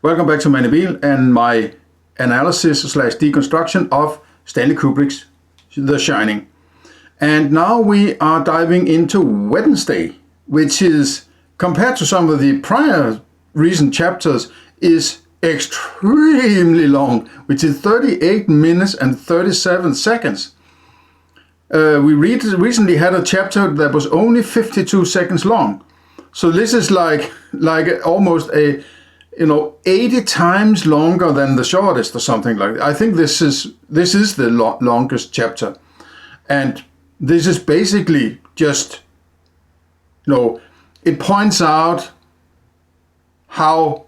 Welcome back to Manibel and my analysis slash deconstruction of Stanley Kubrick's The Shining. And now we are diving into Wednesday, which is, compared to some of the prior recent chapters, is extremely long, which is 38 minutes and 37 seconds. We recently had a chapter that was only 52 seconds long. So this is like almost 80 times longer than the shortest or something like that. I think this is the longest chapter. And this is basically just, it points out how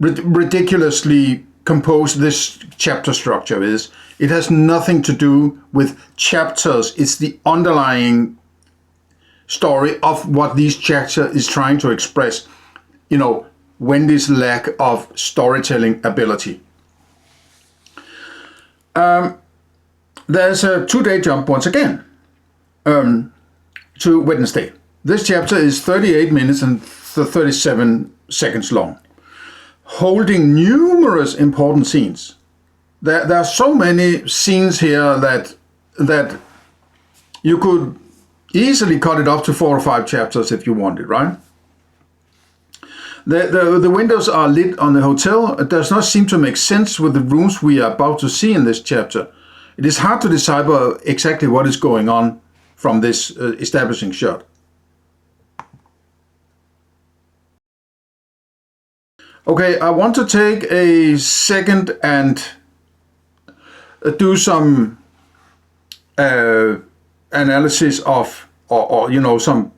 ridiculously composed this chapter structure is. It has nothing to do with chapters. It's the underlying story of what these chapters is trying to express. Wendy's lack of storytelling ability. There's a 2-day jump once again to Wednesday. This chapter is 38 minutes and 37 seconds long, holding numerous important scenes. There are so many scenes here that you could easily cut it up to 4 or 5 chapters if you wanted, right? The windows are lit on the hotel. It does not seem to make sense with the rooms we are about to see in this chapter. It is hard to decipher exactly what is going on from this establishing shot. Okay, I want to take a second and do some analysis of, or some,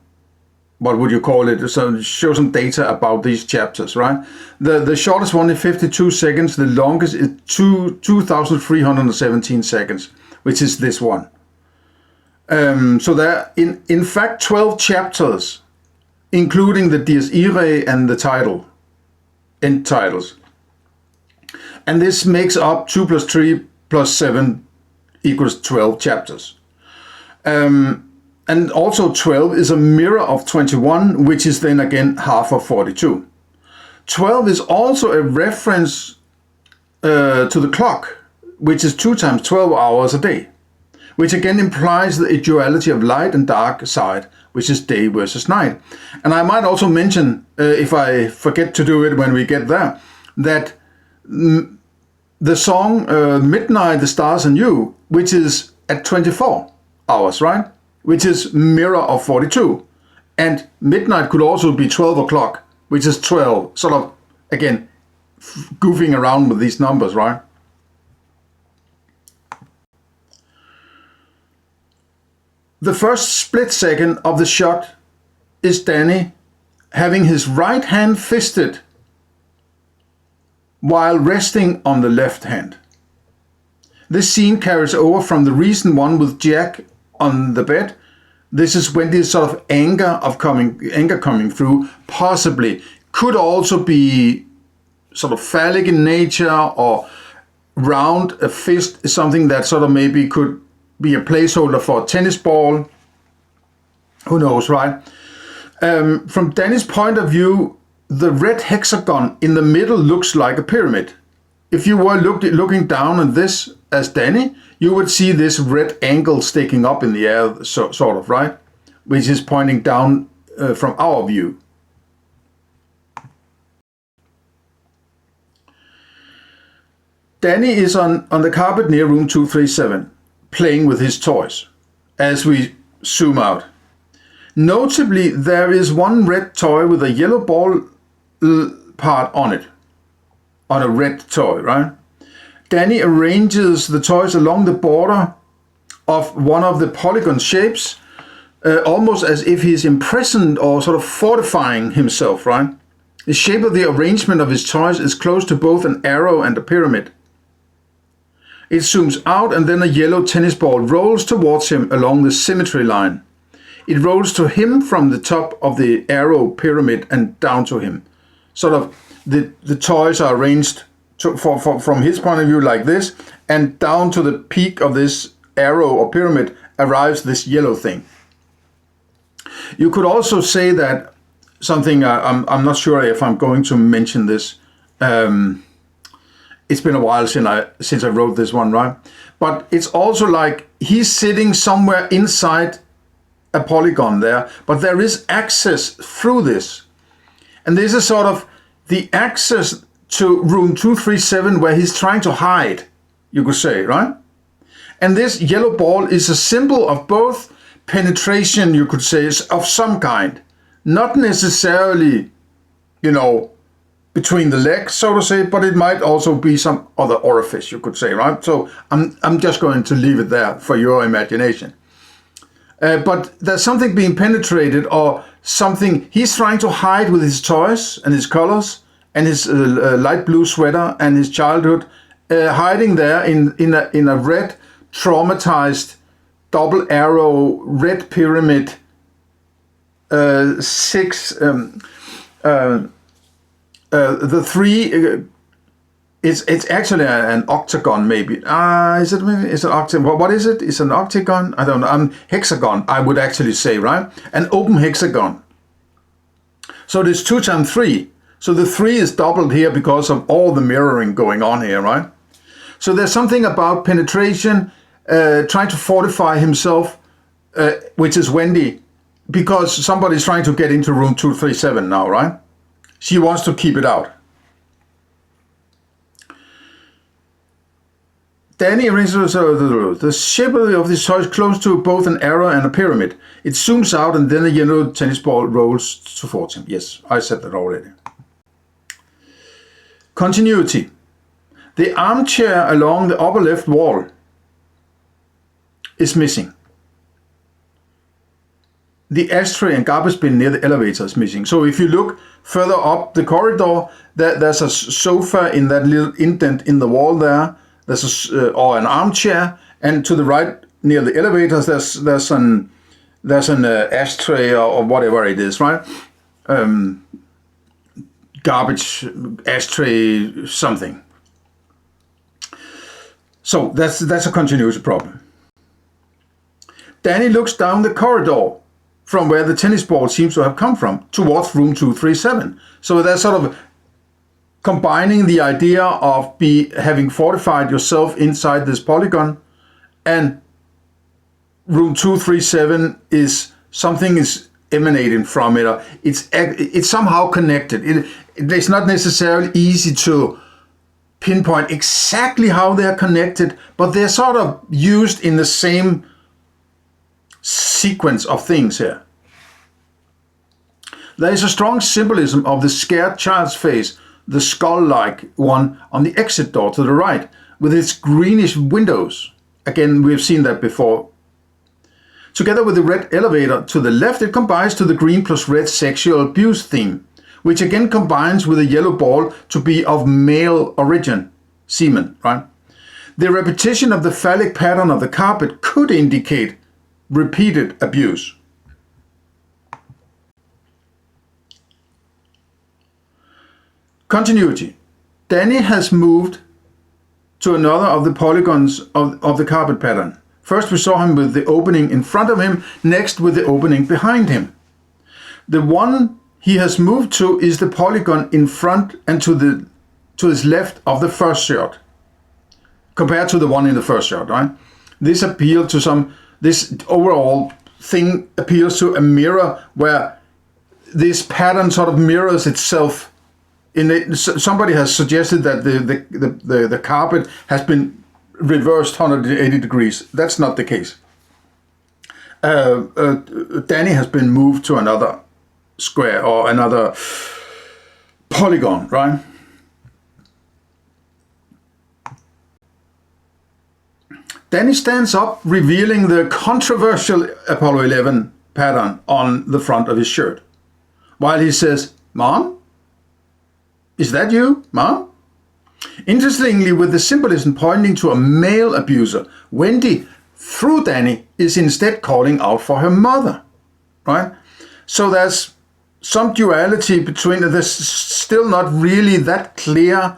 what would you call it? So show some data about these chapters, right? The shortest one is 52 seconds. The longest is 2,317 seconds, which is this one. So there are in fact 12 chapters, including the Dies Irae and the end titles. And this makes up 2 plus 3 plus 7 equals 12 chapters. And also 12 is a mirror of 21, which is then again half of 42. 12 is also a reference to the clock, which is 2 times 12 hours a day, which again implies the duality of light and dark side, which is day versus night. And I might also mention, if I forget to do it when we get there, that the song Midnight, the Stars and You, which is at 24 hours, right? Which is mirror of 42. And midnight could also be 12 o'clock, which is 12. Sort of, again, goofing around with these numbers, right? The first split second of the shot is Danny having his right hand fisted while resting on the left hand. This scene carries over from the recent one with Jack on the bed. This is Wendy's sort of anger coming through. Possibly could also be sort of phallic in nature, or round. A fist is something that sort of maybe could be a placeholder for a tennis ball. Who knows, right? From Danny's point of view, the red hexagon in the middle looks like a pyramid. If you were looking down on this as Danny, you would see this red angle sticking up in the air, sort of, right? Which is pointing down from our view. Danny is on the carpet near room 237, playing with his toys, as we zoom out. Notably, there is one red toy with a yellow ball part on it, on a red toy, right? Danny arranges the toys along the border of one of the polygon shapes, almost as if he's imprisoned or sort of fortifying himself, right? The shape of the arrangement of his toys is close to both an arrow and a pyramid. It zooms out, and then a yellow tennis ball rolls towards him along the symmetry line. It rolls to him from the top of the arrow pyramid and down to him. Sort of the toys are arranged from his point of view like this, and down to the peak of this arrow or pyramid arrives this yellow thing. You could also say that something I'm not sure if I'm going to mention this. It's been a while since I wrote this one, right? But it's also like he's sitting somewhere inside a polygon there, but there is access through this. And this is sort of the access to room 237 where he's trying to hide, you could say, right? And this yellow ball is a symbol of both penetration, you could say, of some kind. Not necessarily, between the legs, so to say, but it might also be some other orifice, you could say, right? So I'm just going to leave it there for your imagination. But there's something being penetrated, or something he's trying to hide with his toys and his colors and his light blue sweater and his childhood, hiding there in a red, traumatized, double arrow, red pyramid, the three. It's actually an octagon, maybe. Is it an octagon? What is it? It's an octagon? I don't know. Hexagon, I would actually say, right? An open hexagon. So there's 2 times 3. So the 3 is doubled here because of all the mirroring going on here, right? So there's something about penetration, trying to fortify himself, which is Wendy, because somebody's trying to get into room 237 now, right? She wants to keep it out. Danny raises the shape of this toy is close to both an arrow and a pyramid. It zooms out and then a yellow tennis ball rolls towards him. Yes, I said that already. Continuity. The armchair along the upper left wall is missing. The ashtray and garbage bin near the elevator is missing. So if you look further up the corridor, there's a sofa in that little indent in the wall there. There's or an armchair, and to the right near the elevators, there's an ashtray or whatever it is, right? Garbage ashtray something. So that's a continuity problem. Danny looks down the corridor from where the tennis ball seems to have come from towards room 237. So that's sort of combining the idea of having fortified yourself inside this polygon, and room 237 is something is emanating from it. It's somehow connected. It's not necessarily easy to pinpoint exactly how they're connected, but they're sort of used in the same sequence of things here. There is a strong symbolism of the scared child's face, the skull-like one on the exit door to the right, with its greenish windows. Again, we've seen that before. Together with the red elevator to the left, it combines to the green plus red sexual abuse theme, which again combines with a yellow ball to be of male origin, semen, right? The repetition of the phallic pattern of the carpet could indicate repeated abuse. Continuity. Danny has moved to another of the polygons of the carpet pattern. First we saw him with the opening in front of him, next with the opening behind him. The one he has moved to is the polygon in front and to his left of the first shot, compared to the one in the first shot, right? This overall thing appeals to a mirror where this pattern sort of mirrors itself. Somebody has suggested that the carpet has been reversed 180 degrees. That's not the case. Danny has been moved to another square or another polygon, right? Danny stands up, revealing the controversial Apollo 11 pattern on the front of his shirt, while he says, "Mom? Is that you, Mom?" Interestingly, with the symbolism pointing to a male abuser, Wendy, through Danny, is instead calling out for her mother, right? So there's some duality between, there's still not really that clear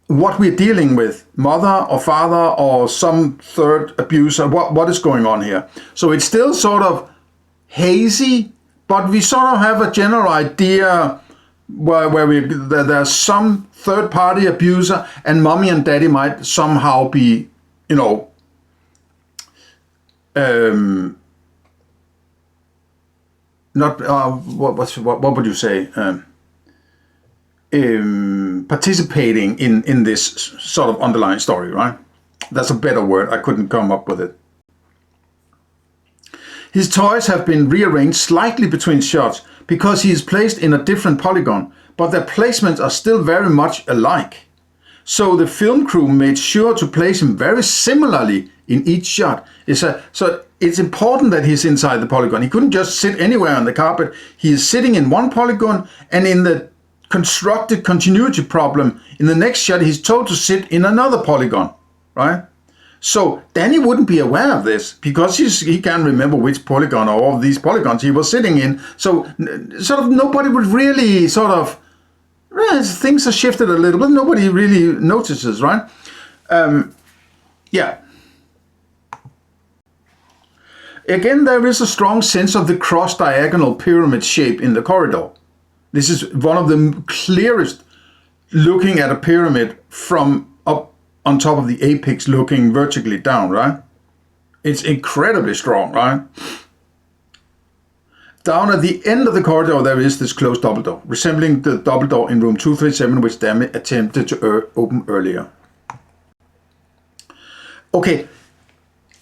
what we're dealing with, mother or father or some third abuser, what is going on here. So it's still sort of hazy, but we sort of have a general idea where there's some third-party abuser, and mommy and daddy might somehow be, you know, not what would you say? Participating in this sort of underlying story, right? That's a better word. I couldn't come up with it. His toys have been rearranged slightly between shots because he is placed in a different polygon, but their placements are still very much alike. So the film crew made sure to place him very similarly in each shot. So it's important that he's inside the polygon. He couldn't just sit anywhere on the carpet. He is sitting in one polygon, and in the constructed continuity problem, in the next shot, he's told to sit in another polygon, right? So Danny wouldn't be aware of this because he can't remember which polygon or all of these polygons he was sitting in. So sort of nobody would really sort of, things are shifted a little bit. Nobody really notices, right? Yeah. Again, there is a strong sense of the cross-diagonal pyramid shape in the corridor. This is one of the clearest looking at a pyramid from up on top of the apex looking vertically down, right? It's incredibly strong, right? Down at the end of the corridor, there is this closed double door, resembling the double door in room 237, which Danny attempted to open earlier. Okay,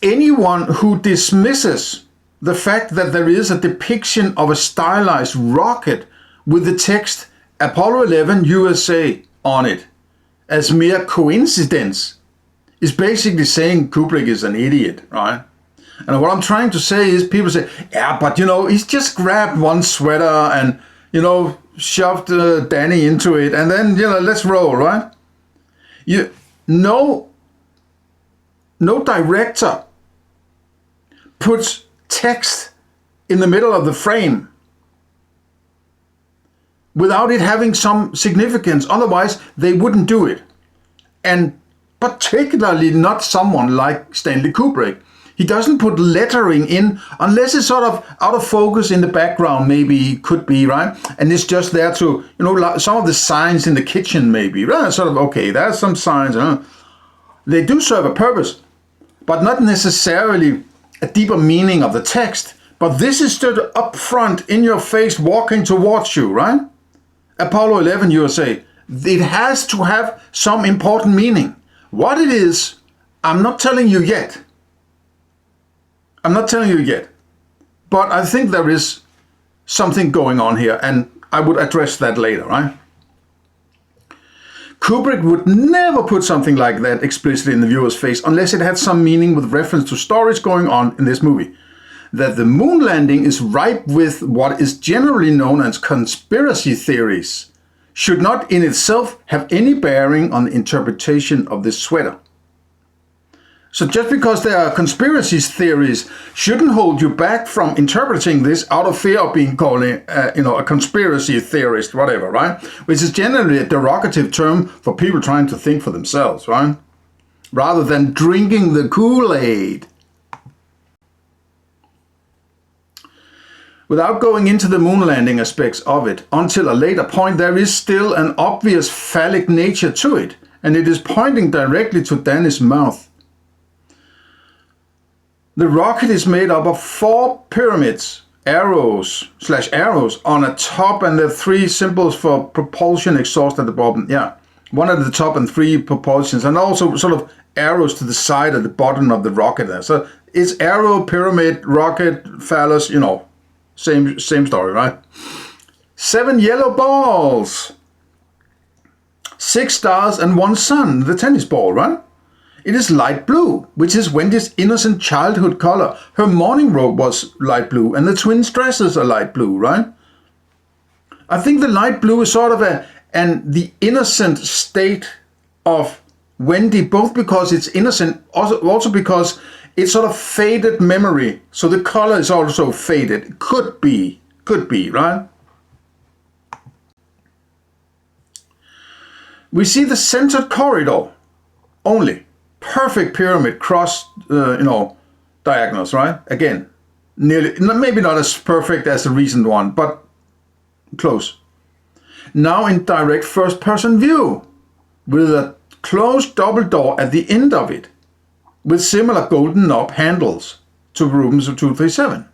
anyone who dismisses the fact that there is a depiction of a stylized rocket with the text Apollo 11 USA on it as mere coincidence is basically saying Kubrick is an idiot, right? And what I'm trying to say is people say, yeah, but you know, he's just grabbed one sweater and, you know, shoved Danny into it and then, you know, let's roll, right? No director puts text in the middle of the frame without it having some significance. Otherwise, they wouldn't do it. And particularly not someone like Stanley Kubrick. He doesn't put lettering in unless it's sort of out of focus in the background, maybe, could be, right? And it's just there to, you know, some of the signs in the kitchen, maybe, right? Sort of, okay, there's some signs. They do serve a purpose, but not necessarily a deeper meaning of the text. But this is stood up front, in your face, walking towards you, right? Apollo 11 USA. It has to have some important meaning. What it is, I'm not telling you yet. But I think there is something going on here, and I would address that later, right? Kubrick would never put something like that explicitly in the viewer's face unless it had some meaning with reference to stories going on in this movie. That the moon landing is ripe with what is generally known as conspiracy theories should not in itself have any bearing on the interpretation of this sweater. So just because there are conspiracy theories shouldn't hold you back from interpreting this out of fear of being called a conspiracy theorist, whatever, right? Which is generally a derogative term for people trying to think for themselves, right? Rather than drinking the Kool-Aid. Without going into the moon landing aspects of it, until a later point, there is still an obvious phallic nature to it, and it is pointing directly to Danny's mouth. The rocket is made up of 4 pyramids, arrows on a top, and the 3 symbols for propulsion exhaust at the bottom. Yeah, 1 at the top and 3 propulsions, and also sort of arrows to the side at the bottom of the rocket there. So it's arrow, pyramid, rocket, phallus, you know, same story, right? 7 yellow balls, 6 stars, and 1 sun, the tennis ball, right? It is light blue, which is Wendy's innocent childhood color. Her morning robe was light blue, and the twins' dresses are light blue, right? I think the light blue is sort of the innocent state of Wendy, both because it's innocent, also because it's sort of faded memory. So the color is also faded. Could be, right? We see the centered corridor only. Perfect pyramid cross, diagonals, right? Again, nearly, maybe not as perfect as the recent one, but close. Now in direct first-person view, with a closed double door at the end of it, with similar golden knob handles to rooms 237.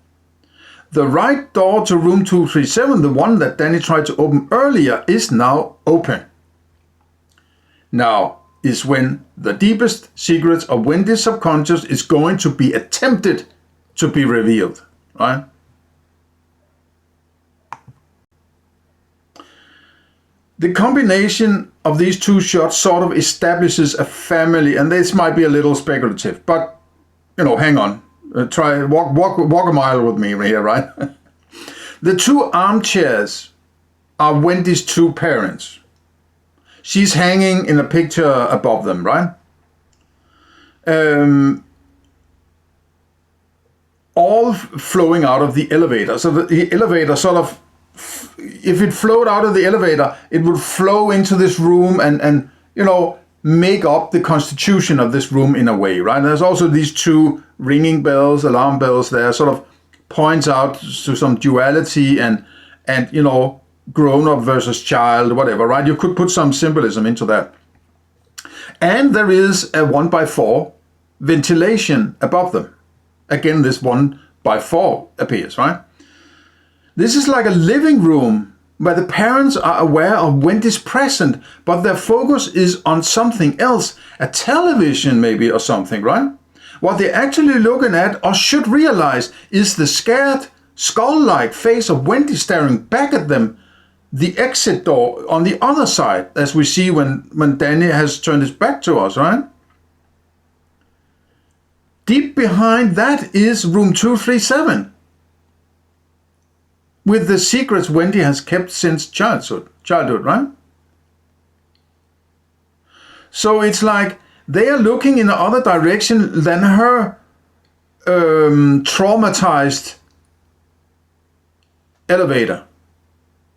The right door to room 237, the one that Danny tried to open earlier, is now open. Now is when the deepest secrets of Wendy's subconscious is going to be attempted to be revealed, right? The combination of these two shots sort of establishes a family, and this might be a little speculative, but hang on. Try walk a mile with me here, right? The two armchairs are Wendy's two parents. She's hanging in a picture above them, right? All flowing out of the elevator. So the elevator sort of, if it flowed out of the elevator, it would flow into this room and make up the constitution of this room in a way, right? There's also these two ringing bells, alarm bells there, sort of points out to some duality and grown-up versus child, whatever, right? You could put some symbolism into that. And there is a 1x4 ventilation above them. Again, this 1x4 appears, right? This is like a living room where the parents are aware of Wendy's present, but their focus is on something else, a television maybe or something, right? What they're actually looking at or should realize is the scared, skull-like face of Wendy staring back at them, the exit door on the other side, as we see when Danny has turned his back to us, right? Deep behind that is room 237. With the secrets Wendy has kept since childhood, right? So it's like they are looking in the other direction than her traumatized elevator,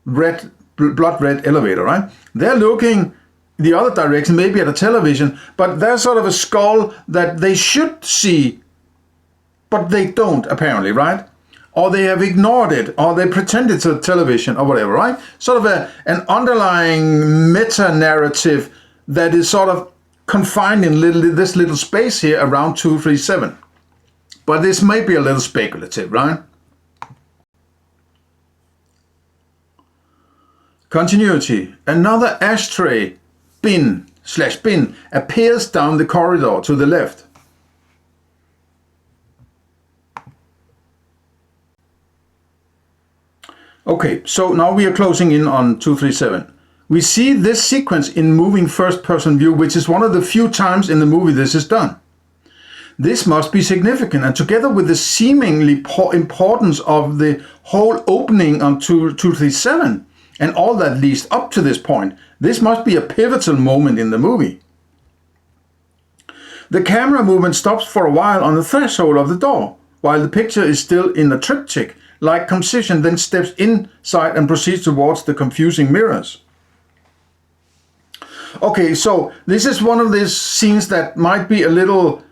blood red elevator, right? They're looking the other direction, maybe at a television, but there's sort of a skull that they should see, but they don't apparently, right? Or they have ignored it, or they pretended to television, or whatever, right? Sort of an underlying meta-narrative that is sort of confined in this little space here around 237. But this may be a little speculative, right? Continuity. Another ashtray bin appears down the corridor to the left. Okay, so now we are closing in on 237. We see this sequence in moving first-person view, which is one of the few times in the movie this is done. This must be significant, and together with the seemingly importance of the whole opening on 237 and all that leads up to this point, this must be a pivotal moment in the movie. The camera movement stops for a while on the threshold of the door, while the picture is still in a triptych, like composition, then steps inside and proceeds towards the confusing mirrors. Okay, so this is one of these scenes that might be a little,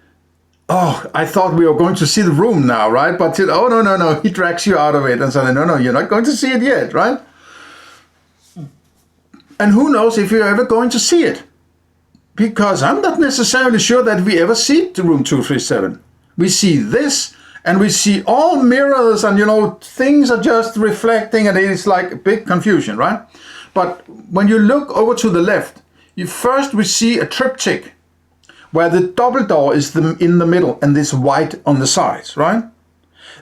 I thought we were going to see the room now, right? But no, he drags you out of it and says, no, you're not going to see it yet, right? And who knows if you're ever going to see it? Because I'm not necessarily sure that we ever see the room 237. We see this, and we see all mirrors, and things are just reflecting, and it's like a big confusion, right? But when you look over to the left, we see a triptych where the double door is in the middle and this white on the sides, right?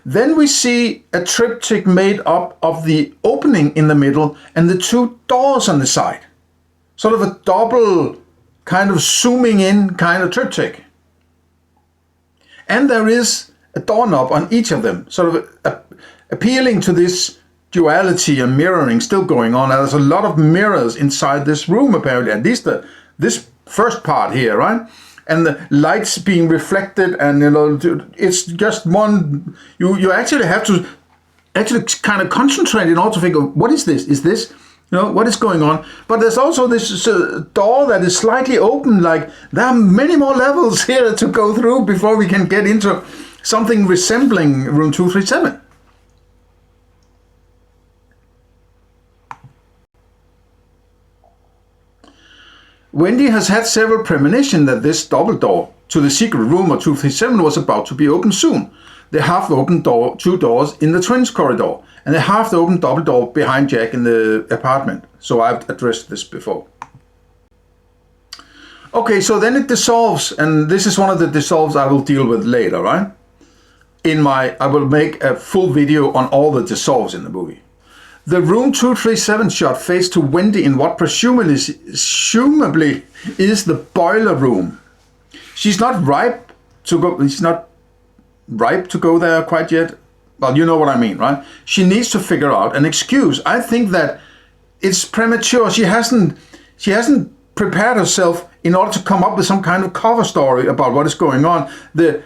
Then we see a triptych made up of the opening in the middle and the two doors on the side. Sort of a double kind of zooming in kind of triptych. And there is a doorknob on each of them, sort of appealing to this duality and mirroring still going on. There's a lot of mirrors inside this room, apparently, at least this first part here, right? And the lights being reflected, and it's just one. You actually have to kind of concentrate in order to figure, what is this? Is this, what is going on? But there's also this door that is slightly open, like there are many more levels here to go through before we can get into something resembling room 237. Wendy has had several premonitions that this double door to the secret room of 237 was about to be opened soon. The half-open door, 2 doors in the twins corridor, and the half-open double door behind Jack in the apartment. So I've addressed this before. Okay, so then it dissolves, and this is one of the dissolves I will deal with later, right? I will make a full video on all the dissolves in the movie. The room 237 shot fades to Wendy in what presumably is the boiler room. She's not ripe to go there quite yet. Well, you know what I mean, right? She needs to figure out an excuse. I think that it's premature. She hasn't prepared herself in order to come up with some kind of cover story about what is going on. The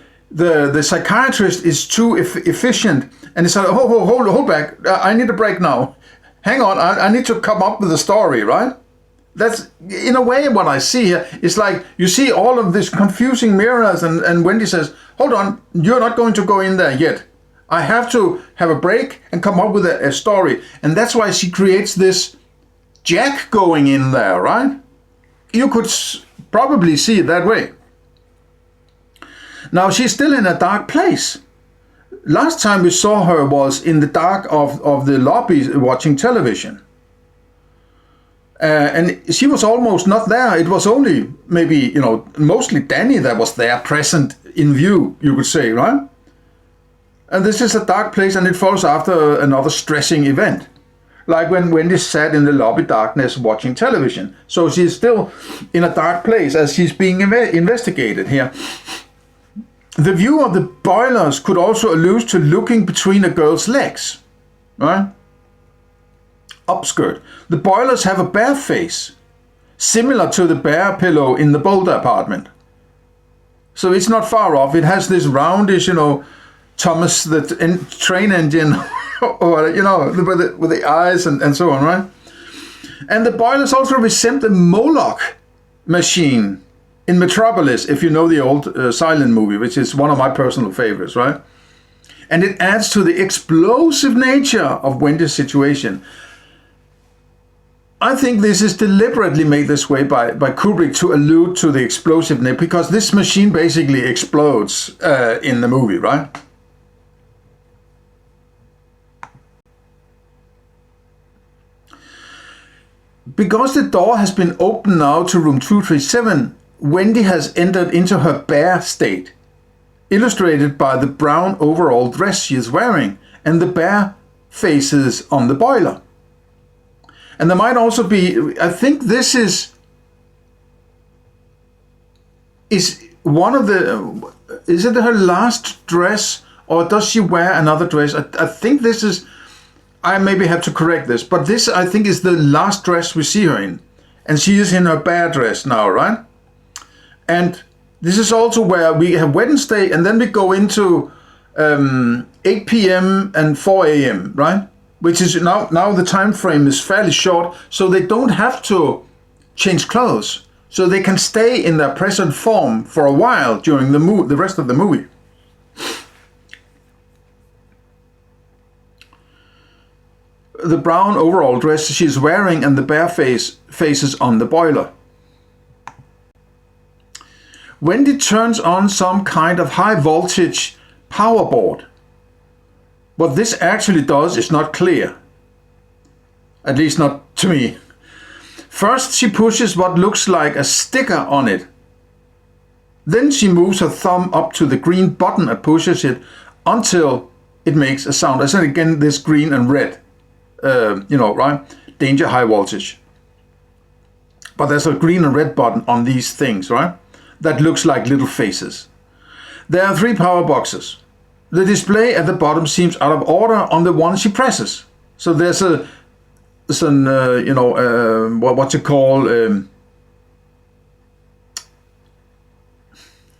psychiatrist is too efficient, and he said, hold back, I need a break now. Hang on, I need to come up with a story, right? That's, in a way, what I see here. It's like, you see all of these confusing mirrors, and Wendy says, hold on, you're not going to go in there yet. I have to have a break and come up with a story. And that's why she creates this Jack going in there, right? You could probably see it that way. Now, she's still in a dark place. Last time we saw her was in the dark of the lobby watching television. And she was almost not there. It was only maybe, mostly Danny that was there, present in view, you could say, right? And this is a dark place, and it follows after another stressing event. Like when Wendy sat in the lobby darkness watching television. So she's still in a dark place as she's being investigated here. The view of the boilers could also allude to looking between a girl's legs, right? Upskirt. The boilers have a bare face, similar to the bear pillow in the Boulder apartment. So it's not far off. It has this roundish, Thomas the train engine, or with the eyes and so on, right? And the boilers also resemble the Moloch machine in Metropolis, if you know the old silent movie, which is one of my personal favorites, right? And it adds to the explosive nature of Wendy's situation. I think this is deliberately made this way by Kubrick to allude to the explosiveness, because this machine basically explodes in the movie, right? Because the door has been opened now to room 237, Wendy has entered into her bare state, illustrated by the brown overall dress she is wearing and the bare faces on the boiler. And there might also be, I think this is one of the, is it her last dress, or does she wear another dress? I think this is, I maybe have to correct this, but this I think is the last dress we see her in. And she is in her bare dress now, right? And this is also where we have Wednesday, and then we go into 8 p.m. and 4 a.m., right? Which is now the time frame is fairly short, so they don't have to change clothes. So they can stay in their present form for a while during the rest of the movie. The brown overall dress she's wearing and the bare faces on the boiler. Wendy turns on some kind of high voltage power board. What this actually does is not clear. At least not to me. First she pushes what looks like a sticker on it. Then she moves her thumb up to the green button and pushes it until it makes a sound. I said again, this green and red, right? Danger, high voltage. But there's a green and red button on these things, right? That looks like little faces. There are 3 power boxes. The display at the bottom seems out of order on the one she presses. So there's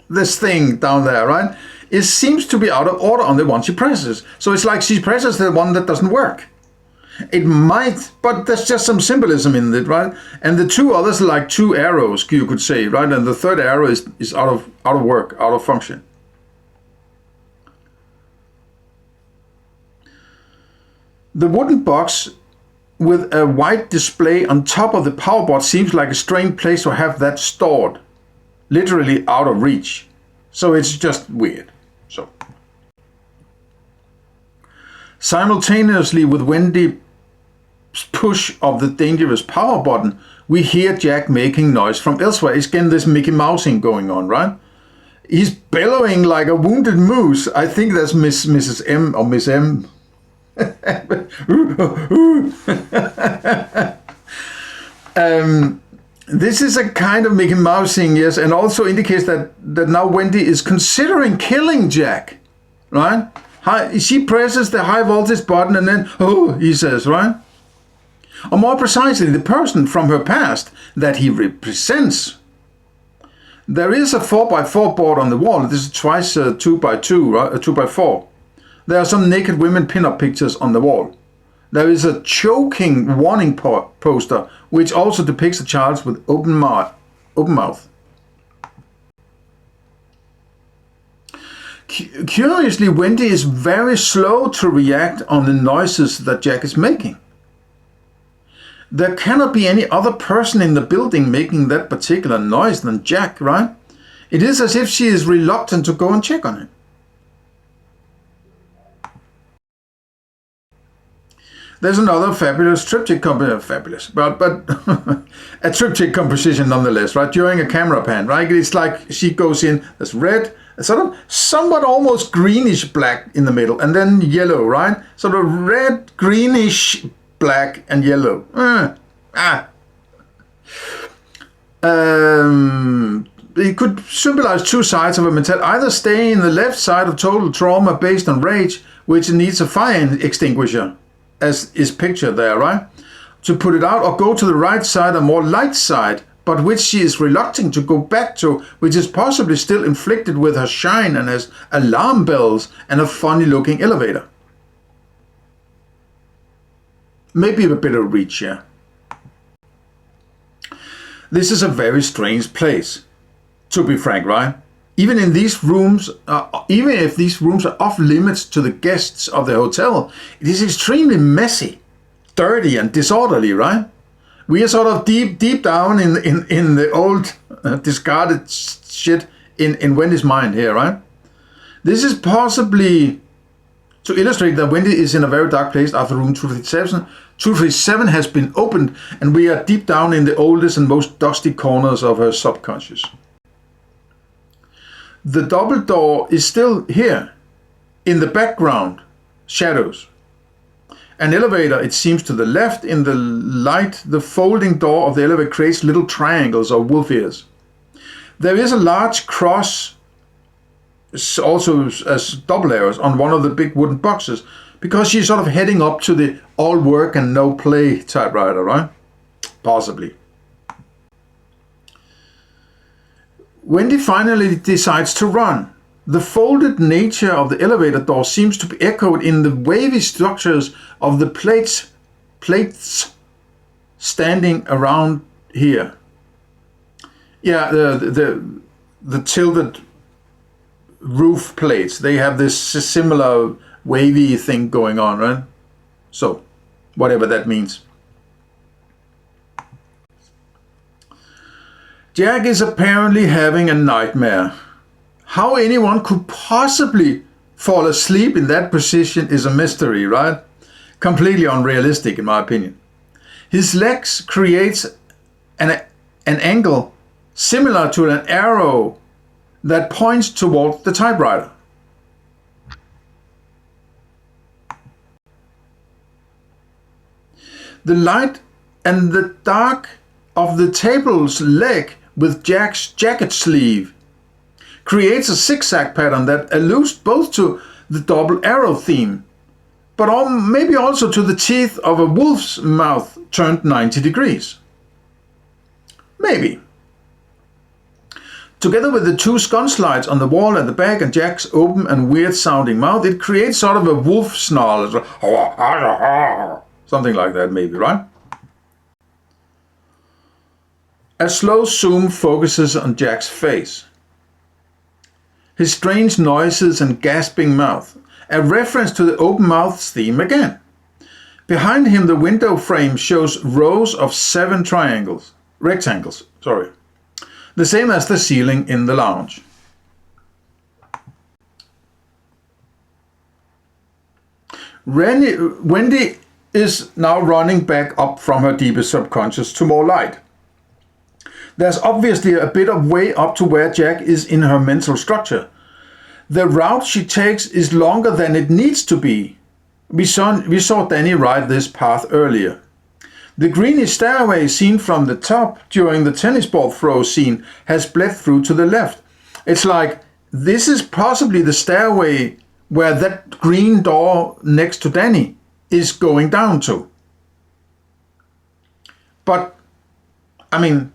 this thing down there, right? It seems to be out of order on the one she presses. So it's like she presses the one that doesn't work. It might, but there's just some symbolism in it, right? And the 2 others are like 2 arrows, you could say, right? And the 3rd arrow is out of work, out of function. The wooden box with a white display on top of the power board seems like a strange place to have that stored, literally out of reach. So it's just weird. So simultaneously with Wendy's push of the dangerous power button, we hear Jack making noise from elsewhere. It's again this Mickey Mousing going on, right? He's bellowing like a wounded moose. I think that's Mrs. M or Miss M. This is a kind of Mickey Mousing, yes, and also indicates that now Wendy is considering killing Jack, right? She presses the high voltage button and then, oh, he says, right? Or more precisely, the person from her past that he represents. There is a 4x4 board on the wall. This is twice 2x2, right? 2x4. There are some naked women pin-up pictures on the wall. There is a choking warning poster, which also depicts a child with open mouth. Curiously, Wendy is very slow to react on the noises that Jack is making. There cannot be any other person in the building making that particular noise than Jack, right? It is as if she is reluctant to go and check on him. There's another fabulous triptych a triptych composition nonetheless, right? During a camera pan, right? It's like she goes in, there's red, sort of somewhat almost greenish black in the middle, and then yellow, right? Sort of red, greenish, black, and yellow. It could symbolize two sides of a metal, either stay in the left side of total trauma based on rage, which needs a fire extinguisher, as is pictured there, right? To put it out, or go to the right side, a more light side, but which she is reluctant to go back to, which is possibly still inflicted with her shine and has alarm bells and a funny looking elevator. Maybe a bit of reach here. This is a very strange place, to be frank, right? Even if these rooms are off limits to the guests of the hotel, it is extremely messy, dirty, and disorderly, right? We are sort of deep down in the old discarded shit in Wendy's mind here, right? This is possibly to illustrate that Wendy is in a very dark place after room 237. 237 has been opened, and we are deep down in the oldest and most dusty corners of her subconscious. The double door is still here, in the background, shadows. An elevator, it seems, to the left in the light. The folding door of the elevator creates little triangles or wolf ears. There is a large cross, also as double arrows, on one of the big wooden boxes, because she's sort of heading up to the all work and no play typewriter, right? Possibly. Wendy finally decides to run. The folded nature of the elevator door seems to be echoed in the wavy structures of the plates standing around here. Yeah, the tilted roof plates, they have this similar wavy thing going on, right? So, whatever that means. Jack is apparently having a nightmare. How anyone could possibly fall asleep in that position is a mystery, right? Completely unrealistic in my opinion. His legs creates an angle similar to an arrow that points toward the typewriter. The light and the dark of the table's leg with Jack's jacket sleeve creates a zigzag pattern that alludes both to the double arrow theme, but maybe also to the teeth of a wolf's mouth turned 90 degrees. Maybe. Together with the two scun slides on the wall at the back and Jack's open and weird sounding mouth, it creates sort of a wolf snarl. Something like that maybe, right? A slow zoom focuses on Jack's face. His strange noises and gasping mouth. A reference to the open mouth theme again. Behind him, the window frame shows rows of 7 rectangles, the same as the ceiling in the lounge. Wendy is now running back up from her deepest subconscious to more light. There's obviously a bit of way up to where Jack is in her mental structure. The route she takes is longer than it needs to be. We saw Danny ride this path earlier. The greenish stairway seen from the top during the tennis ball throw scene has bled through to the left. It's like this is possibly the stairway where that green door next to Danny is going down to. But, I mean,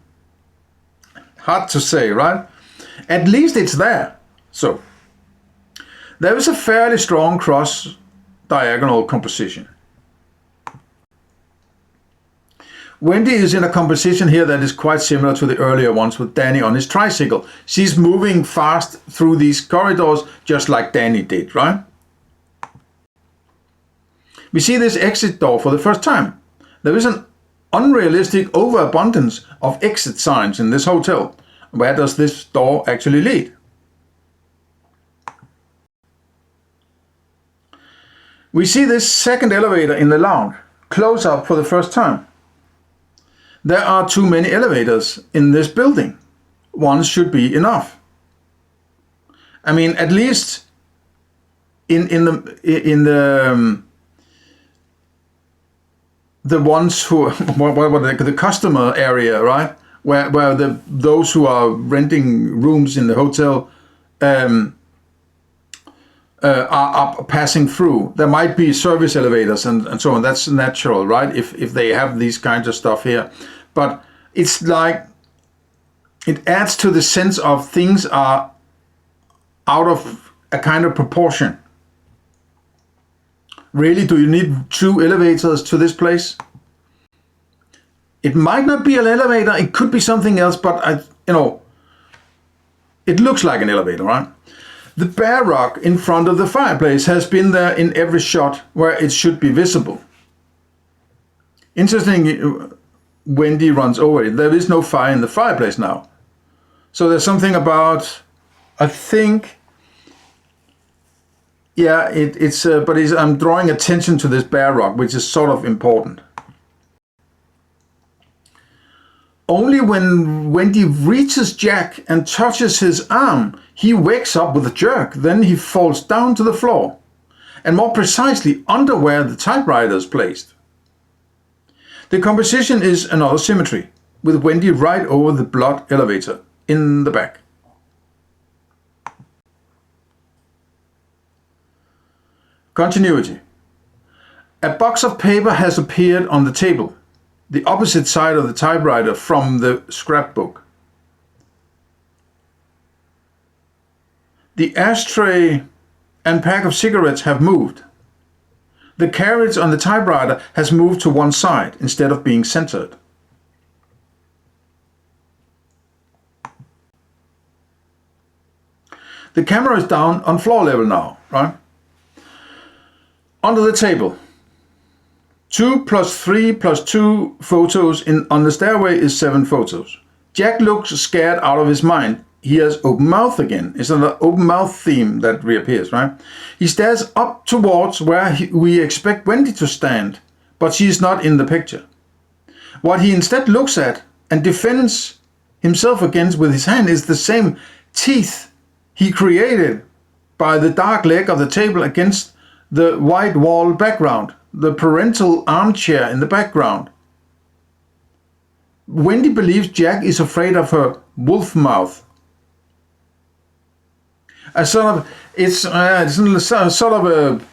hard to say, right? At least it's there. So, there is a fairly strong cross-diagonal composition. Wendy is in a composition here that is quite similar to the earlier ones with Danny on his tricycle. She's moving fast through these corridors just like Danny did, right? We see this exit door for the first time. There is an unrealistic overabundance of exit signs in this hotel. Where does this door actually lead? We see this second elevator in the lounge close up for the first time. There are too many elevators in this building. One should be enough. I mean, at least in the ones who the customer area, right, where those who are renting rooms in the hotel are passing through. There might be service elevators and so on. That's natural, right? If they have these kinds of stuff here. But it's like it adds to the sense of things are out of a kind of proportion. Really, do you need 2 elevators to this place? It might not be an elevator. It could be something else, but it looks like an elevator, right? The bear rug in front of the fireplace has been there in every shot where it should be visible. Interesting, Wendy runs over it. There is no fire in the fireplace now. So there's something about, I think, yeah, I'm drawing attention to this bear rug, which is sort of important. Only when Wendy reaches Jack and touches his arm, he wakes up with a jerk. Then he falls down to the floor, and more precisely under where the typewriter is placed. The composition is another symmetry, with Wendy right over the blood elevator in the back. Continuity. A box of paper has appeared on the table, the opposite side of the typewriter from the scrapbook. The ashtray and pack of cigarettes have moved. The carriage on the typewriter has moved to one side instead of being centered. The camera is down on floor level now, right? Under the table, 2 + 3 + 2 photos on the stairway is 7 photos. Jack looks scared out of his mind. He has open mouth again. It's an open mouth theme that reappears, right? He stares up towards where we expect Wendy to stand, but she is not in the picture. What he instead looks at and defends himself against with his hand is the same teeth he created by the dark leg of the table against the white wall background, the parental armchair in the background. Wendy believes Jack is afraid of her wolf mouth. It's sort of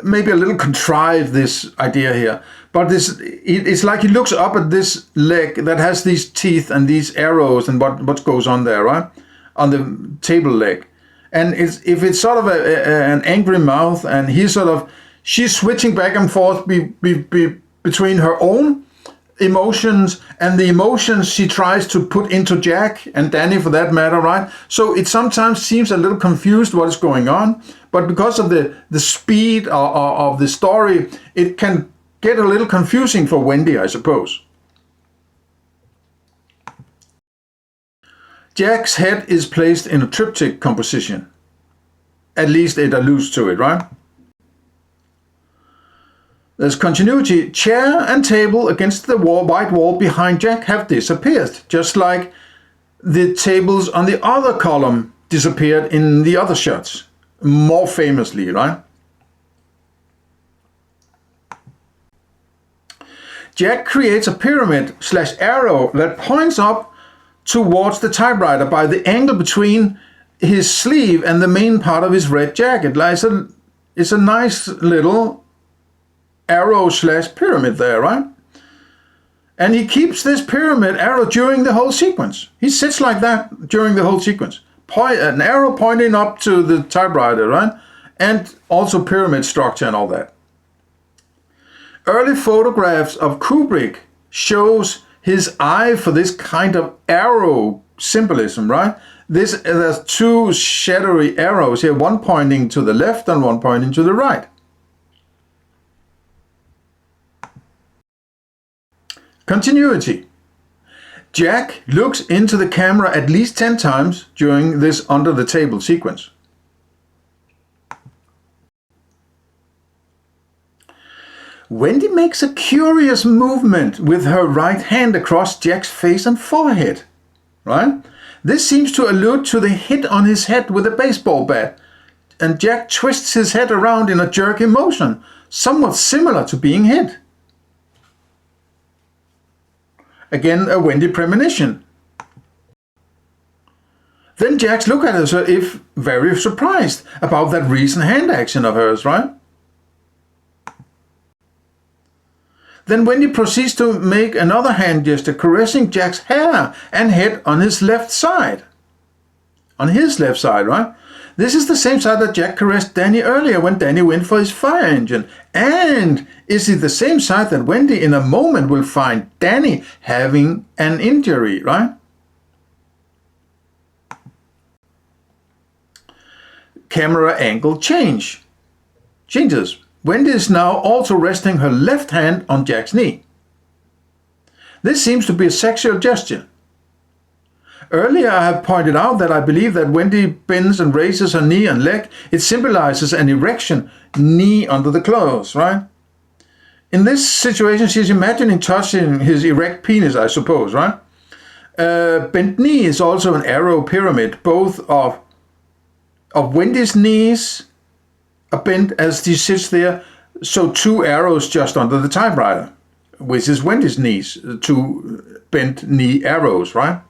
maybe a little contrived, this idea here, but it's like he looks up at this leg that has these teeth and these arrows and what goes on there, right, on the table leg, and if it's sort of an angry mouth, and she's switching back and forth between her own emotions and the emotions she tries to put into Jack and Danny for that matter, right? So it sometimes seems a little confused what is going on, but because of the speed of the story, it can get a little confusing for Wendy, I suppose. Jack's head is placed in a triptych composition. At least it alludes to it, right? There's continuity. Chair and table against the white wall behind Jack have disappeared, just like the tables on the other column disappeared in the other shots, more famously, right? Jack creates a pyramid/arrow that points up towards the typewriter by the angle between his sleeve and the main part of his red jacket. It's a nice little arrow/pyramid there, right? And he keeps this pyramid arrow during the whole sequence. He sits like that during the whole sequence. An arrow pointing up to the typewriter, right? And also pyramid structure and all that. Early photographs of Kubrick shows his eye for this kind of arrow symbolism, right? There's two shadowy arrows here, one pointing to the left and one pointing to the right. Continuity. Jack looks into the camera at least 10 times during this under the table sequence. Wendy makes a curious movement with her right hand across Jack's face and forehead, right? This seems to allude to the hit on his head with a baseball bat, and Jack twists his head around in a jerky motion, somewhat similar to being hit. Again, a Wendy premonition. Then Jack looks at her as if very surprised about that recent hand action of hers, right? Then Wendy proceeds to make another hand gesture, caressing Jack's hair and head on his left side. On his left side, right? This is the same side that Jack caressed Danny earlier when Danny went for his fire engine. And is it the same side that Wendy in a moment will find Danny having an injury, right? Camera angle changes. Wendy is now also resting her left hand on Jack's knee. This seems to be a sexual gesture. Earlier I have pointed out that I believe that Wendy bends and raises her knee and leg. It symbolizes an erection, knee under the clothes, right? In this situation she's imagining touching his erect penis, I suppose, right? Bent knee is also an arrow pyramid, both of Wendy's knees are bent as she sits there, so two arrows just under the typewriter, which is Wendy's knees, two bent knee arrows, right?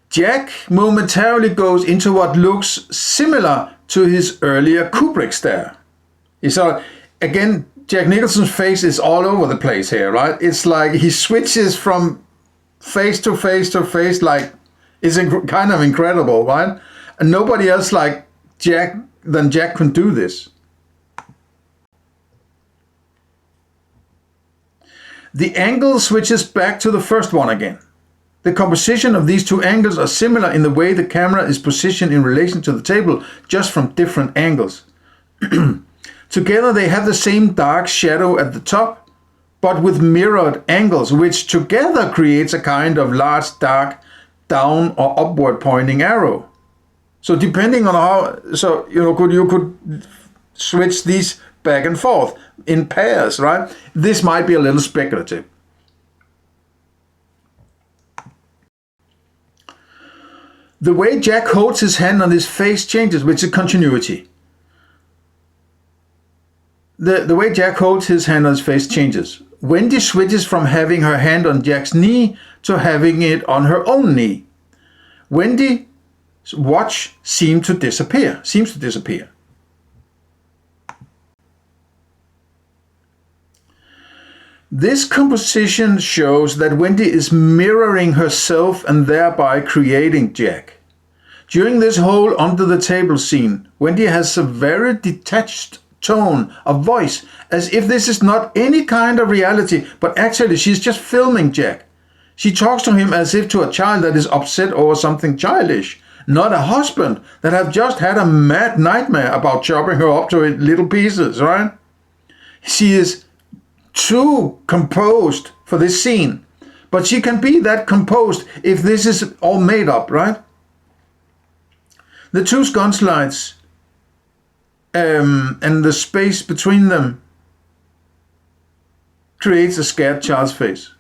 Jack momentarily goes into what looks similar to his earlier Kubrick stare. Again, Jack Nicholson's face is all over the place here, right? It's like he switches from face to face to face, like it's kind of incredible, right? And nobody else like Jack can do this. The angle switches back to the first one again. The composition of these two angles are similar in the way the camera is positioned in relation to the table, just from different angles. Together they have the same dark shadow at the top, but with mirrored angles, which together creates a kind of large dark down or upward pointing arrow. So depending on how, you could switch these back and forth in pairs, right? This might be a little speculative. The way Jack holds his hand on his face changes, which is continuity. The way Jack holds his hand on his face changes. Wendy switches from having her hand on Jack's knee to having it on her own knee. Wendy's watch seems to disappear. This composition shows that Wendy is mirroring herself and thereby creating Jack. During this whole under the table scene, Wendy has a very detached tone of voice, as if this is not any kind of reality, but actually she's just filming Jack. She talks to him as if to a child that is upset over something childish, not a husband that have just had a mad nightmare about chopping her up to little pieces, right? She is too composed for this scene, but she can be that composed if this is all made up, right? The two sconce and the space between them creates a scared child's face.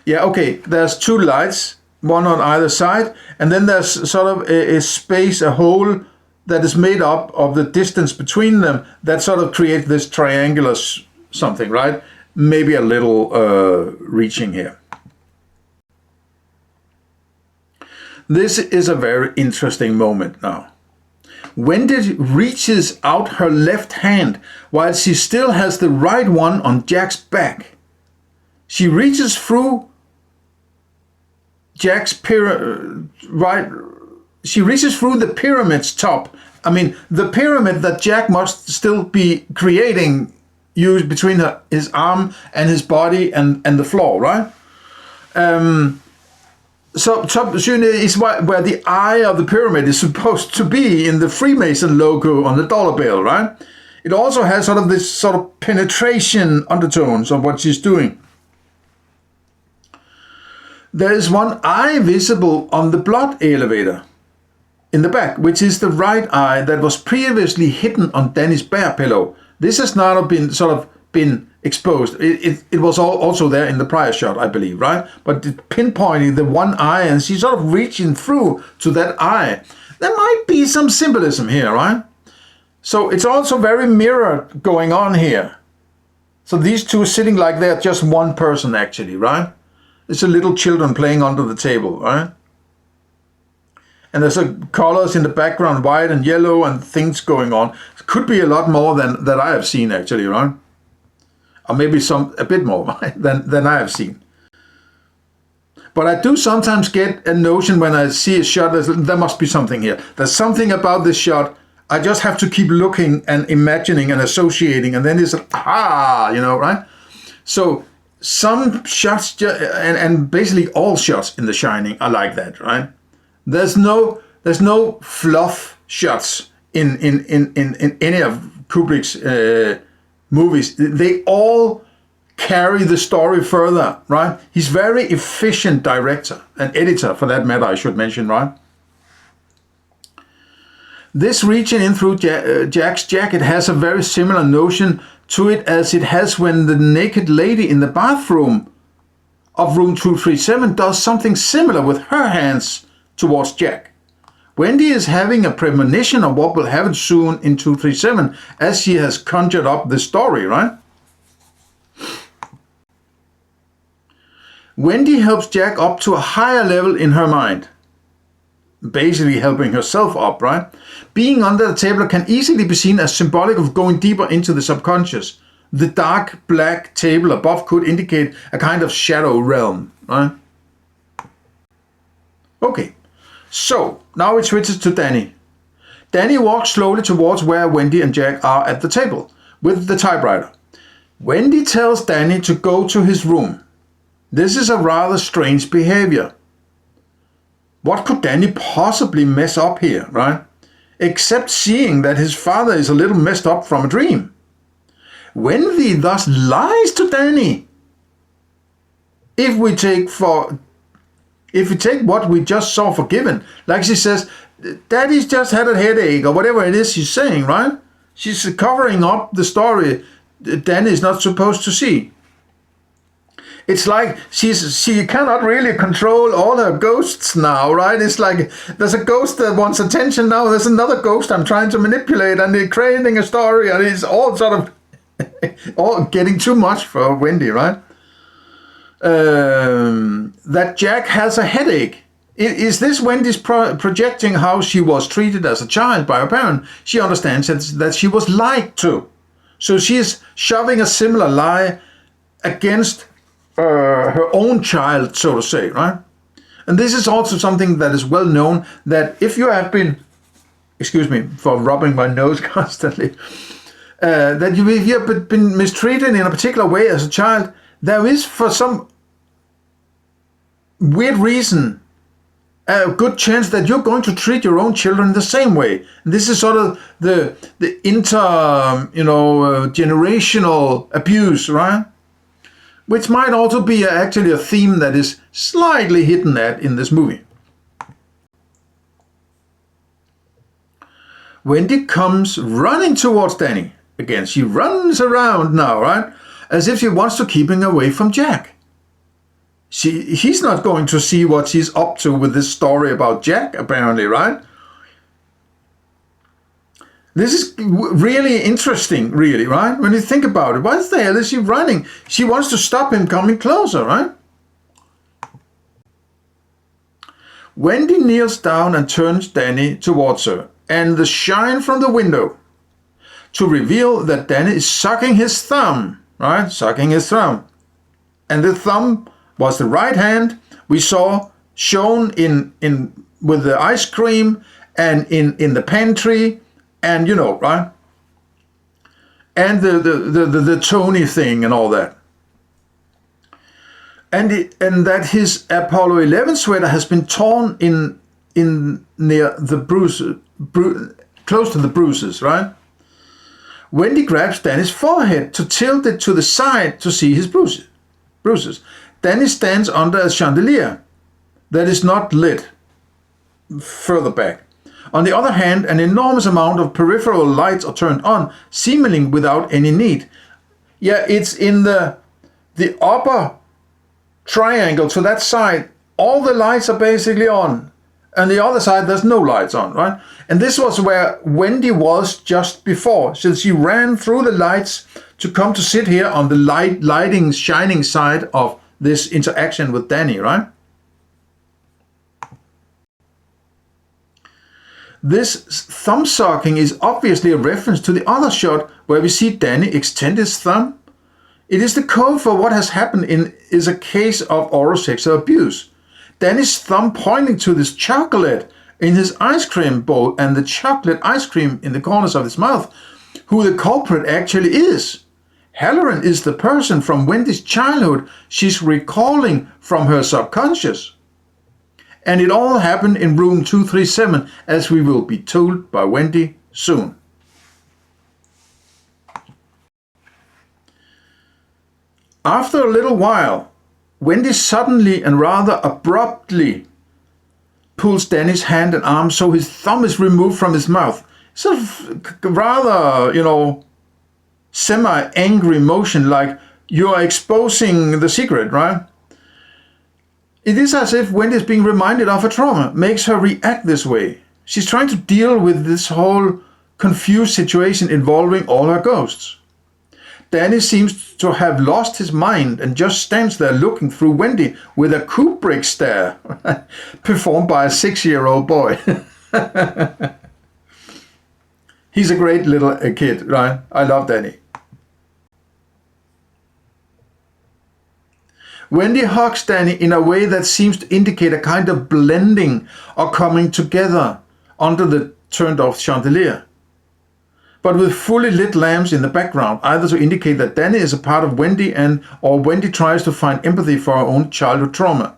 Yeah, okay, there's two lights, one on either side, and then there's sort of a space, a hole that is made up of the distance between them that sort of creates this triangular something, right? Maybe a little reaching here. This is a very interesting moment now. Wendy reaches out her left hand while she still has the right one on Jack's back. She reaches through Jack's she reaches through the pyramid's top. I mean, the pyramid that Jack must still be creating, used between his arm and his body and the floor, right? So is where the eye of the pyramid is supposed to be in the Freemason logo on the dollar bill, right? It also has sort of this sort of penetration undertones of what she's doing. There is one eye visible on the blood elevator in the back, which is the right eye that was previously hidden on Danny's bear pillow. This has now been exposed. It was also there in the prior shot, I believe, right? But pinpointing the one eye, and she's sort of reaching through to that eye. There might be some symbolism here, right? So it's also very mirrored going on here. So these two sitting like they're just one person actually, right? It's a little children playing under the table, right? And there's colors in the background, white and yellow, and things going on. It could be a lot more than I have seen actually, right? Or maybe a bit more than I have seen. But I do sometimes get a notion when I see a shot, there must be something here. There's something about this shot. I just have to keep looking and imagining and associating, and then it's aha, right? So some shots, and basically all shots in The Shining are like that, right? There's no fluff shots in any of Kubrick's movies. They all carry the story further, right? He's very efficient director and editor, for that matter, I should mention, right? This reaching in through Jack's jacket has a very similar notion to it as it has when the naked lady in the bathroom of room 237 does something similar with her hands towards Jack. Wendy is having a premonition of what will happen soon in 237 as she has conjured up the story, right? Wendy helps Jack up to a higher level in her mind. Basically helping herself up, right? Being under the table can easily be seen as symbolic of going deeper into the subconscious. The dark black table above could indicate a kind of shadow realm, right? Okay, so now it switches to Danny. Danny walks slowly towards where Wendy and Jack are at the table with the typewriter. Wendy tells Danny to go to his room. This is a rather strange behavior. What could Danny possibly mess up here, right? Except seeing that his father is a little messed up from a dream. Wendy thus lies to Danny. If we take what we just saw for given, like she says, Daddy's just had a headache or whatever it is she's saying, right? She's covering up the story Danny is not supposed to see. It's like she cannot really control all her ghosts now, right? It's like there's a ghost that wants attention now. There's another ghost I'm trying to manipulate, and they're creating a story, and it's all sort of all getting too much for Wendy, right? That Jack has a headache. Is this Wendy's projecting how she was treated as a child by her parent? She understands that she was lied to. So she is shoving a similar lie against her own child, so to say, right? And this is also something that is well known, that if you have been, excuse me for rubbing my nose constantly, that if you have been mistreated in a particular way as a child, there is, for some weird reason, a good chance that you're going to treat your own children the same way. This is sort of the generational abuse, right? Which might also be actually a theme that is slightly hidden at in this movie. Wendy comes running towards Danny. Again, she runs around now, right? As if she wants to keep him away from Jack. He's not going to see what she's up to with this story about Jack, apparently, right? This is really interesting, really, right? When you think about it, why the hell is she running? She wants to stop him coming closer, right? Wendy kneels down and turns Danny towards her, and the shine from the window to reveal that Danny is sucking his thumb, right? Sucking his thumb. And the thumb was the right hand we saw shown in with the ice cream and in the pantry, and right? And the Tony thing and all that. And that his Apollo 11 sweater has been torn in near the bruises, close to the bruises, right? Wendy grabs Danny's forehead to tilt it to the side to see his bruises. Danny stands under a chandelier that is not lit further back. On the other hand, an enormous amount of peripheral lights are turned on, seemingly without any need. Yeah, it's in the upper triangle to that side. All the lights are basically on. And the other side, there's no lights on, right? And this was where Wendy was just before. So she ran through the lights to come to sit here on the lighting, shining side of this interaction with Danny, right? This thumb sucking is obviously a reference to the other shot where we see Danny extend his thumb. It is the code for what has happened is a case of oral sexual abuse. Danny's thumb pointing to this chocolate in his ice cream bowl and the chocolate ice cream in the corners of his mouth, who the culprit actually is. Halloran is the person from Wendy's childhood she's recalling from her subconscious. And it all happened in room 237, as we will be told by Wendy soon. After a little while, Wendy suddenly and rather abruptly pulls Danny's hand and arm so his thumb is removed from his mouth. Sort of rather, semi-angry motion, like you are exposing the secret, right? It is as if Wendy is being reminded of a trauma, makes her react this way. She's trying to deal with this whole confused situation involving all her ghosts. Danny seems to have lost his mind and just stands there looking through Wendy with a Kubrick stare, performed by a 6-year-old boy. He's a great little kid, right? I love Danny. Wendy hugs Danny in a way that seems to indicate a kind of blending or coming together under the turned off chandelier, but with fully lit lamps in the background, either to indicate that Danny is a part of Wendy or Wendy tries to find empathy for her own childhood trauma.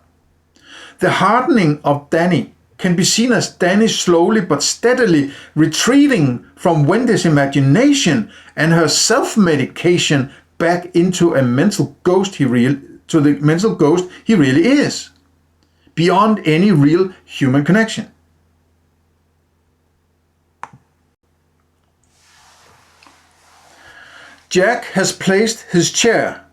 The hardening of Danny can be seen as Danny slowly but steadily retreating from Wendy's imagination and her self-medication back into a mental ghost he really is, beyond any real human connection. Jack has placed his chair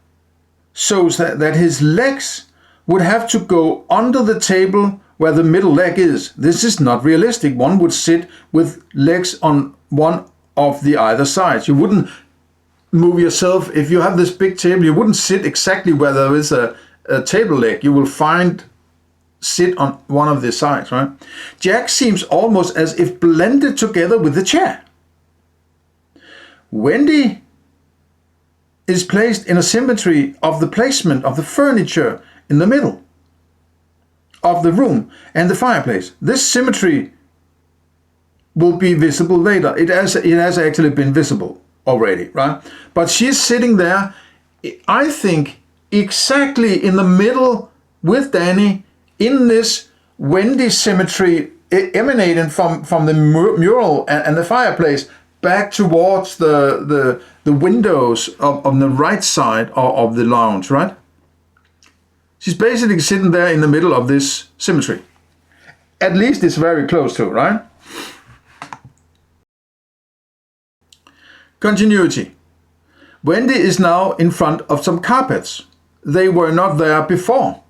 so that his legs would have to go under the table where the middle leg is. This is not realistic. One would sit with legs on one of the either sides. You wouldn't move yourself. If you have this big table, you wouldn't sit exactly where there is a table leg. You will sit on one of the sides, right? Jack seems almost as if blended together with the chair. Wendy is placed in a symmetry of the placement of the furniture in the middle of the room and the fireplace. This symmetry will be visible later. It has actually been visible already, right? But she's sitting there, I think, exactly in the middle with Danny in this Wendy's symmetry emanating from the mural and the fireplace back towards the windows on the right side of the lounge, right? She's basically sitting there in the middle of this symmetry. At least it's very close to, right? Continuity. Wendy is now in front of some carpets. They were not there before.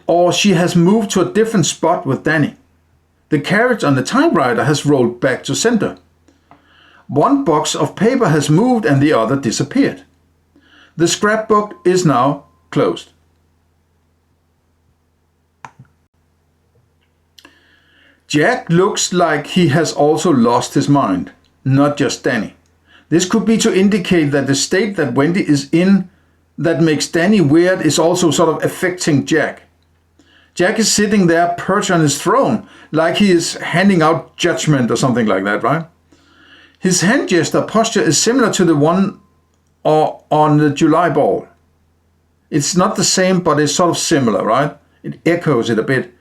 Or she has moved to a different spot with Danny. The carriage on the typewriter has rolled back to center. One box of paper has moved and the other disappeared. The scrapbook is now closed. Jack looks like he has also lost his mind, not just Danny. This could be to indicate that the state that Wendy is in that makes Danny weird is also sort of affecting Jack. Jack is sitting there perched on his throne, like he is handing out judgment or something like that, right? His hand gesture posture is similar to the one on the July ball. It's not the same, but it's sort of similar, right? It echoes it a bit.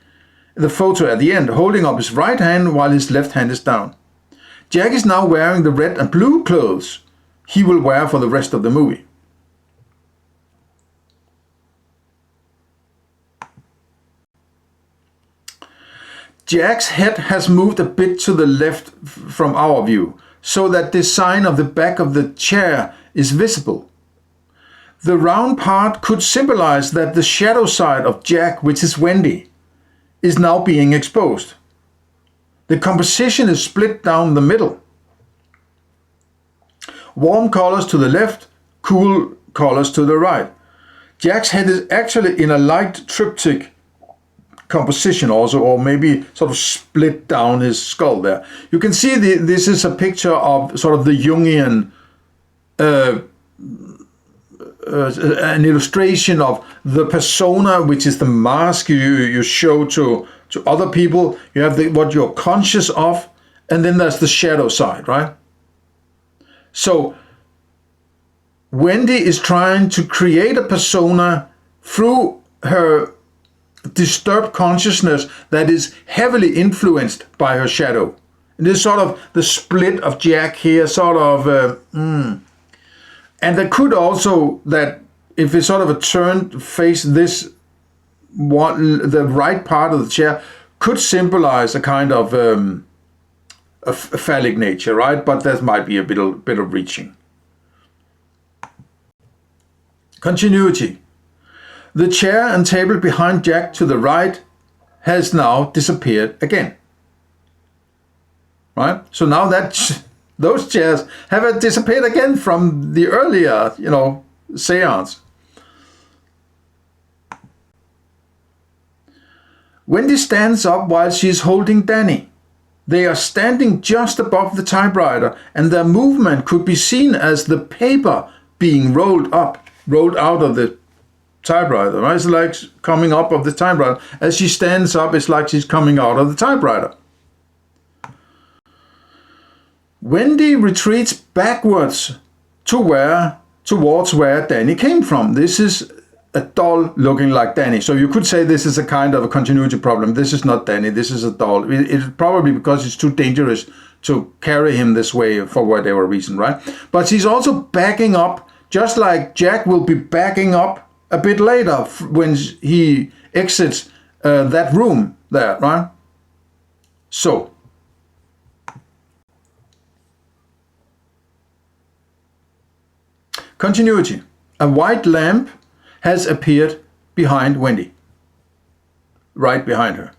The photo at the end, holding up his right hand while his left hand is down. Jack is now wearing the red and blue clothes he will wear for the rest of the movie. Jack's head has moved a bit to the left from our view, so that the sign of the back of the chair is visible. The round part could symbolize that the shadow side of Jack, which is Wendy, is now being exposed. The composition is split down the middle. Warm colors to the left, cool colors to the right. Jack's head is actually in a light triptych composition also, or maybe sort of split down his skull there. You can see this is a picture of sort of the Jungian, an illustration of the persona, which is the mask you show to other people. You have what you're conscious of, and then there's the shadow side, right? So Wendy is trying to create a persona through her disturbed consciousness that is heavily influenced by her shadow. And this sort of the split of Jack here, sort of, and there could also, that if it's sort of a turned face, this one, the right part of the chair could symbolize a kind of a phallic nature, right? But that might be a bit of reaching. Continuity. The chair and table behind Jack to the right has now disappeared again. Right? So now that those chairs have disappeared again from the earlier, seance. Wendy stands up while she is holding Danny. They are standing just above the typewriter, and their movement could be seen as the paper being rolled out of the typewriter, right? It's like coming up of the typewriter. As she stands up, it's like she's coming out of the typewriter. Wendy retreats backwards towards where Danny came from. This is a doll looking like Danny. So you could say this is a kind of a continuity problem. This is not Danny, this is a doll. It's probably because it's too dangerous to carry him this way for whatever reason, right? But she's also backing up, just like Jack will be backing up a bit later when he exits that room there, right? So, continuity. A white lamp has appeared behind Wendy, right behind her.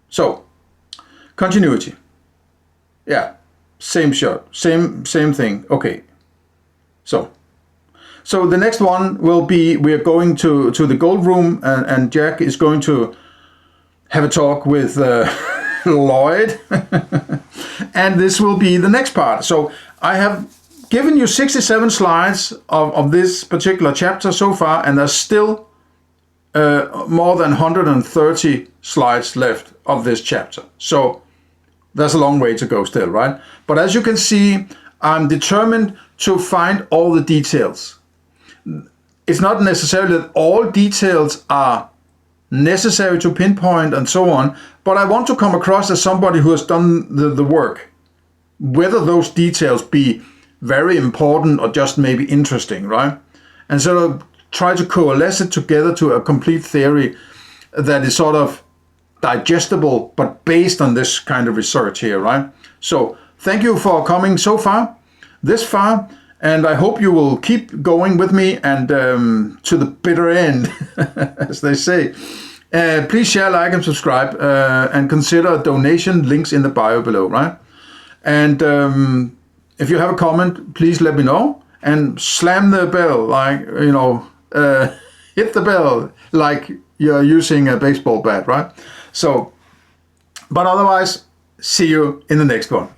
So, continuity. Yeah, same shot, same thing. Okay. So the next one will be, we are going to the gold room, and Jack is going to have a talk with Lloyd. And this will be the next part. So I have given you 67 slides of this particular chapter so far, and there's still more than 130 slides left of this chapter. So there's a long way to go still, right? But as you can see, I'm determined to find all the details. it's not necessarily that all details are necessary to pinpoint and so on, but I want to come across as somebody who has done the work, whether those details be very important or just maybe interesting, right? And sort of try to coalesce it together to a complete theory that is sort of digestible, but based on this kind of research here, right? So thank you for coming this far, and I hope you will keep going with me and to the bitter end, as they say. Please share, like, and subscribe, and consider donation links in the bio below, right? And if you have a comment, please let me know, and slam the bell, like, you know, hit the bell like you're using a baseball bat, right? So, but otherwise, see you in the next one.